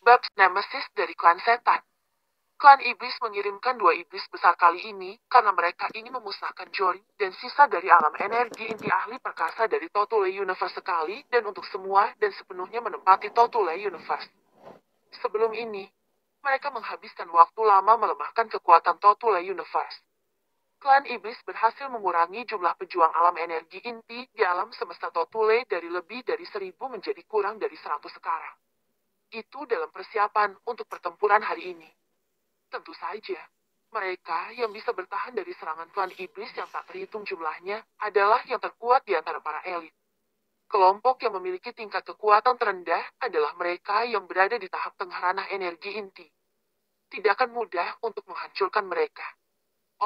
Bab Nemesis dari klan setan. Klan iblis mengirimkan dua iblis besar kali ini karena mereka ingin memusnahkan Jory dan sisa dari alam energi inti ahli perkasa dari Totule Universe sekali dan untuk semua dan sepenuhnya menempati Totule Universe. Sebelum ini, mereka menghabiskan waktu lama melemahkan kekuatan Totule Universe. Klan iblis berhasil mengurangi jumlah pejuang alam energi inti di alam semesta Totule dari lebih dari 1000 menjadi kurang dari 100 sekarang. Itu dalam persiapan untuk pertempuran hari ini. Tentu saja, mereka yang bisa bertahan dari serangan klan iblis yang tak terhitung jumlahnya adalah yang terkuat di antara para elit. Kelompok yang memiliki tingkat kekuatan terendah adalah mereka yang berada di tahap tengah ranah energi inti. Tidak akan mudah untuk menghancurkan mereka.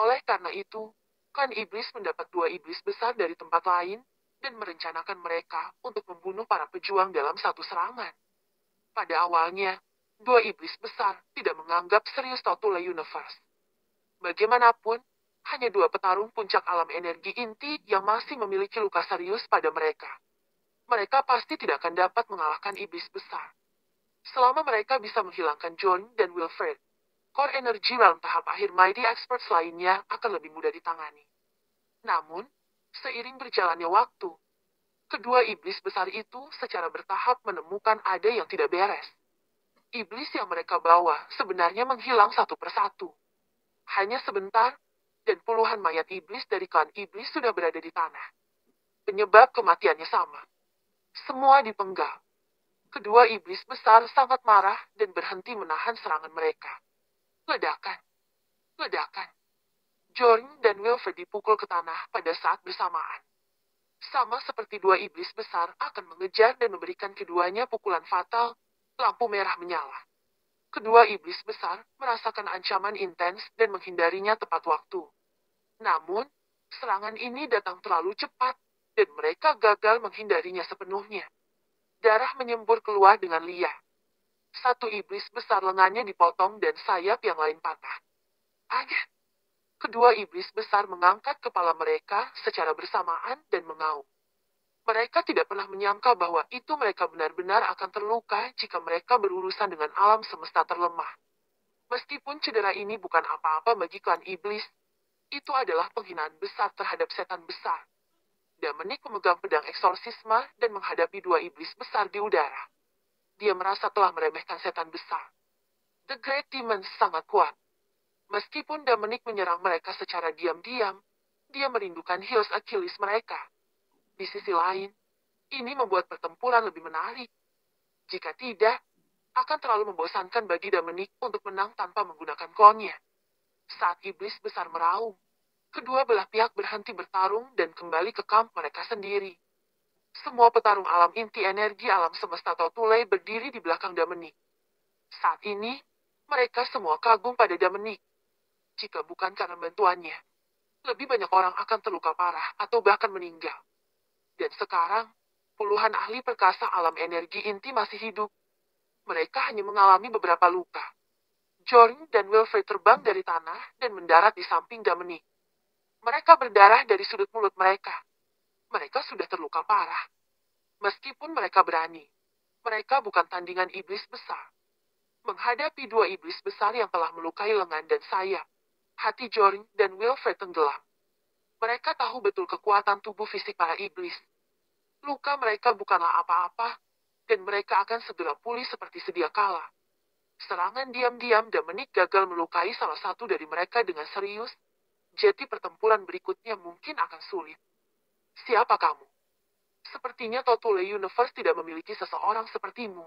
Oleh karena itu, klan iblis mendapat dua iblis besar dari tempat lain dan merencanakan mereka untuk membunuh para pejuang dalam satu serangan. Pada awalnya, dua iblis besar tidak menganggap serius Totule Universe. Bagaimanapun, hanya dua petarung puncak alam energi inti yang masih memiliki luka serius pada mereka. Mereka pasti tidak akan dapat mengalahkan iblis besar. Selama mereka bisa menghilangkan John dan Wilfred, core energi dalam tahap akhir Mighty Experts lainnya akan lebih mudah ditangani. Namun, seiring berjalannya waktu, kedua iblis besar itu secara bertahap menemukan ada yang tidak beres. Iblis yang mereka bawa sebenarnya menghilang satu persatu. Hanya sebentar, dan puluhan mayat iblis dari klan iblis sudah berada di tanah. Penyebab kematiannya sama. Semua dipenggal. Kedua iblis besar sangat marah dan berhenti menahan serangan mereka. Ledakan. Ledakan. Jorn dan Wilfred dipukul ke tanah pada saat bersamaan. Sama seperti dua iblis besar akan mengejar dan memberikan keduanya pukulan fatal, lampu merah menyala. Kedua iblis besar merasakan ancaman intens dan menghindarinya tepat waktu. Namun, serangan ini datang terlalu cepat, dan mereka gagal menghindarinya sepenuhnya. Darah menyembur keluar dengan liar. Satu iblis besar lengannya dipotong dan sayap yang lain patah. Agen. Kedua iblis besar mengangkat kepala mereka secara bersamaan dan mengaum. Mereka tidak pernah menyangka bahwa itu mereka benar-benar akan terluka jika mereka berurusan dengan alam semesta terlemah. Meskipun cedera ini bukan apa-apa bagi klan iblis, itu adalah penghinaan besar terhadap setan besar. Dominic memegang pedang eksorsisme dan menghadapi dua iblis besar di udara. Dia merasa telah meremehkan setan besar. The Great Demons sangat kuat. Meskipun Dominic menyerang mereka secara diam-diam, dia merindukan heels Achilles mereka. Di sisi lain, ini membuat pertempuran lebih menarik. Jika tidak, akan terlalu membosankan bagi Dominic untuk menang tanpa menggunakan klonnya. Saat iblis besar meraung, kedua belah pihak berhenti bertarung dan kembali ke kamp mereka sendiri. Semua petarung alam inti energi alam semesta Totule berdiri di belakang Dominic. Saat ini, mereka semua kagum pada Dominic. Jika bukan karena bantuannya, lebih banyak orang akan terluka parah atau bahkan meninggal. Dan sekarang, puluhan ahli perkasa alam energi inti masih hidup. Mereka hanya mengalami beberapa luka. Jorn dan Wilfred terbang dari tanah dan mendarat di samping Dominic. Mereka berdarah dari sudut mulut mereka. Mereka sudah terluka parah. Meskipun mereka berani, mereka bukan tandingan iblis besar. Menghadapi dua iblis besar yang telah melukai lengan dan sayap, hati Jorn dan Wilfred tenggelam. Mereka tahu betul kekuatan tubuh fisik para iblis. Luka mereka bukanlah apa-apa, dan mereka akan segera pulih seperti sedia kala. Serangan diam-diam Dominic gagal melukai salah satu dari mereka dengan serius, jadi pertempuran berikutnya mungkin akan sulit. Siapa kamu? Sepertinya Totule Universe tidak memiliki seseorang sepertimu.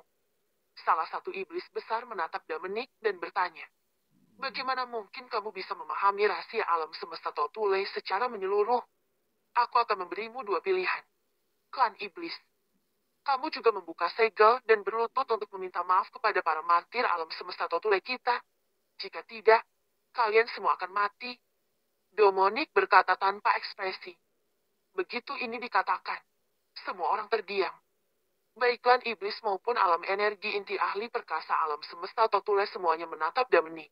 Salah satu iblis besar menatap Dominic dan bertanya, bagaimana mungkin kamu bisa memahami rahasia alam semesta Totule secara menyeluruh? Aku akan memberimu dua pilihan. Klan iblis. Kamu juga membuka segel dan berlutut untuk meminta maaf kepada para martir alam semesta Totule kita. Jika tidak, kalian semua akan mati. Dominic berkata tanpa ekspresi. Begitu ini dikatakan, semua orang terdiam. Baik klan iblis maupun alam energi inti ahli perkasa alam semesta Totule semuanya menatap Dominic.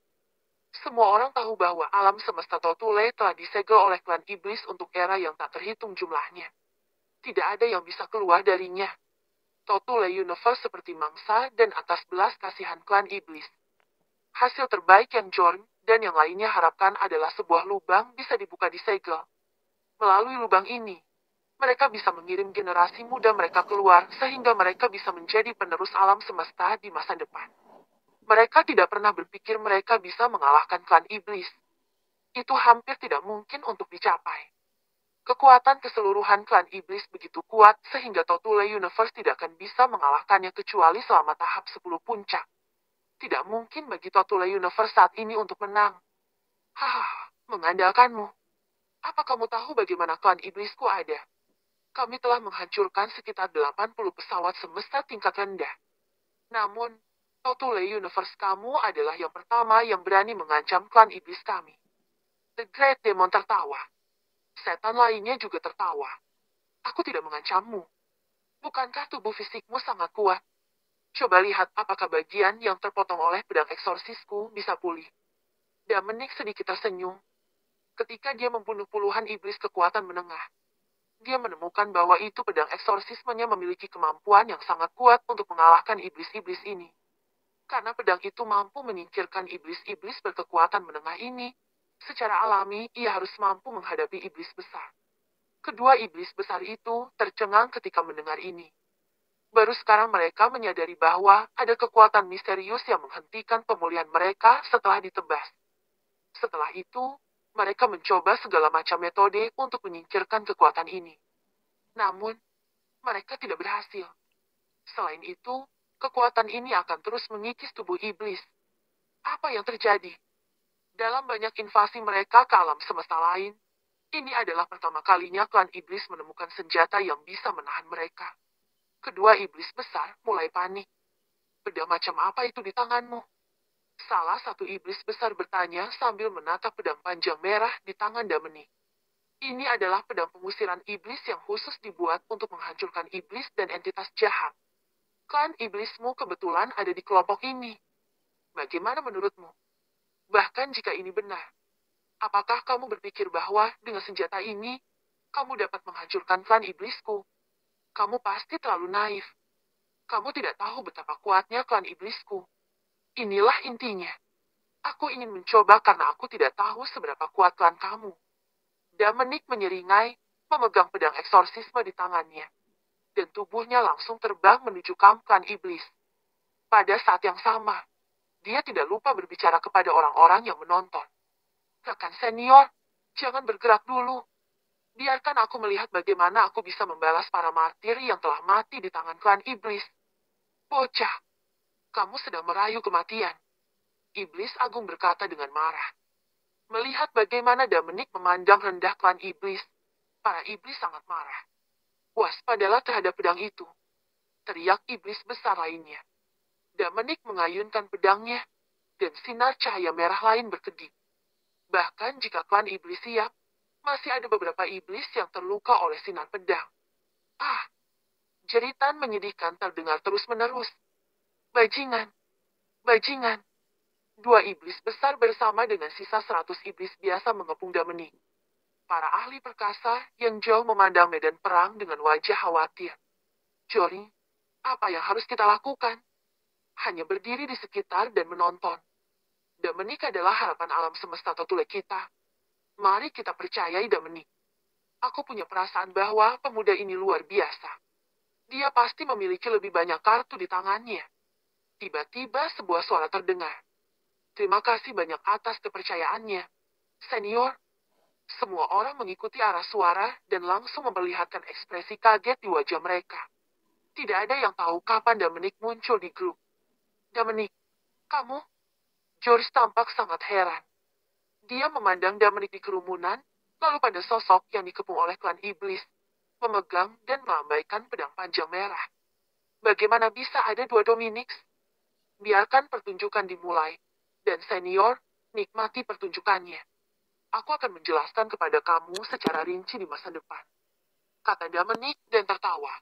Semua orang tahu bahwa alam semesta Totule telah disegel oleh klan iblis untuk era yang tak terhitung jumlahnya. Tidak ada yang bisa keluar darinya. Totule Universe seperti mangsa dan atas belas kasihan klan iblis. Hasil terbaik yang Jorn dan yang lainnya harapkan adalah sebuah lubang bisa dibuka di segel. Melalui lubang ini, mereka bisa mengirim generasi muda mereka keluar sehingga mereka bisa menjadi penerus alam semesta di masa depan. Mereka tidak pernah berpikir mereka bisa mengalahkan klan iblis. Itu hampir tidak mungkin untuk dicapai. Kekuatan keseluruhan klan iblis begitu kuat sehingga Totule Universe tidak akan bisa mengalahkannya kecuali selama tahap 10 puncak. Tidak mungkin bagi Totule Universe saat ini untuk menang. Mengandalkanmu. Apa kamu tahu bagaimana klan iblisku ada? Kami telah menghancurkan sekitar 80 pesawat semesta tingkat rendah. Namun, Totule Universe kamu adalah yang pertama yang berani mengancam klan iblis kami. The Great Demon tertawa. Setan lainnya juga tertawa. Aku tidak mengancammu. Bukankah tubuh fisikmu sangat kuat? Coba lihat apakah bagian yang terpotong oleh pedang eksorsisku bisa pulih. Dominic sedikit tersenyum. Ketika dia membunuh puluhan iblis kekuatan menengah, dia menemukan bahwa itu pedang eksorsismenya memiliki kemampuan yang sangat kuat untuk mengalahkan iblis-iblis ini. Karena pedang itu mampu menyingkirkan iblis-iblis berkekuatan menengah ini, secara alami ia harus mampu menghadapi iblis besar. Kedua iblis besar itu tercengang ketika mendengar ini. Baru sekarang mereka menyadari bahwa ada kekuatan misterius yang menghentikan pemulihan mereka setelah ditebas. Setelah itu, mereka mencoba segala macam metode untuk menyingkirkan kekuatan ini. Namun, mereka tidak berhasil. Selain itu, kekuatan ini akan terus mengikis tubuh iblis. Apa yang terjadi? Dalam banyak invasi mereka ke alam semesta lain, ini adalah pertama kalinya klan iblis menemukan senjata yang bisa menahan mereka. Kedua iblis besar mulai panik. Pedang macam apa itu di tanganmu? Salah satu iblis besar bertanya sambil menatap pedang panjang merah di tangan Dominic. Ini adalah pedang pengusiran iblis yang khusus dibuat untuk menghancurkan iblis dan entitas jahat. Klan iblismu kebetulan ada di kelompok ini. Bagaimana menurutmu? Bahkan jika ini benar, apakah kamu berpikir bahwa dengan senjata ini, kamu dapat menghancurkan klan iblisku? Kamu pasti terlalu naif. Kamu tidak tahu betapa kuatnya klan iblisku. Inilah intinya. Aku ingin mencoba karena aku tidak tahu seberapa kuat klan kamu. Dominic menyeringai, memegang pedang eksorsisme di tangannya. Dan tubuhnya langsung terbang menuju kamp klan iblis. Pada saat yang sama, dia tidak lupa berbicara kepada orang-orang yang menonton. Rekan senior, jangan bergerak dulu. Biarkan aku melihat bagaimana aku bisa membalas para martir yang telah mati di tangan klan iblis. Bocah, kamu sedang merayu kematian. Iblis Agung berkata dengan marah. Melihat bagaimana Dominic memandang rendah klan iblis, para iblis sangat marah. Waspadalah terhadap pedang itu. Teriak iblis besar lainnya. Dominic mengayunkan pedangnya, dan sinar cahaya merah lain berkedip. Bahkan jika klan iblis siap, masih ada beberapa iblis yang terluka oleh sinar pedang. Jeritan menyedihkan terdengar terus-menerus. Bajingan, bajingan. Dua iblis besar bersama dengan sisa 100 iblis biasa mengepung Dominic. Para ahli perkasa yang jauh memandang medan perang dengan wajah khawatir. Jory, apa yang harus kita lakukan? Hanya berdiri di sekitar dan menonton. Dominic adalah harapan alam semesta Totule kita. Mari kita percayai Dominic. Aku punya perasaan bahwa pemuda ini luar biasa. Dia pasti memiliki lebih banyak kartu di tangannya. Tiba-tiba sebuah suara terdengar. Terima kasih banyak atas kepercayaannya, senior. Semua orang mengikuti arah suara dan langsung memperlihatkan ekspresi kaget di wajah mereka. Tidak ada yang tahu kapan Dominic muncul di grup. Dominic, kamu? George tampak sangat heran. Dia memandang Dominic di kerumunan, lalu pada sosok yang dikepung oleh klan iblis, memegang dan melambaikan pedang panjang merah. Bagaimana bisa ada dua Dominics? Biarkan pertunjukan dimulai, dan senior, nikmati pertunjukannya. Aku akan menjelaskan kepada kamu secara rinci di masa depan. Kata Dominic dan tertawa.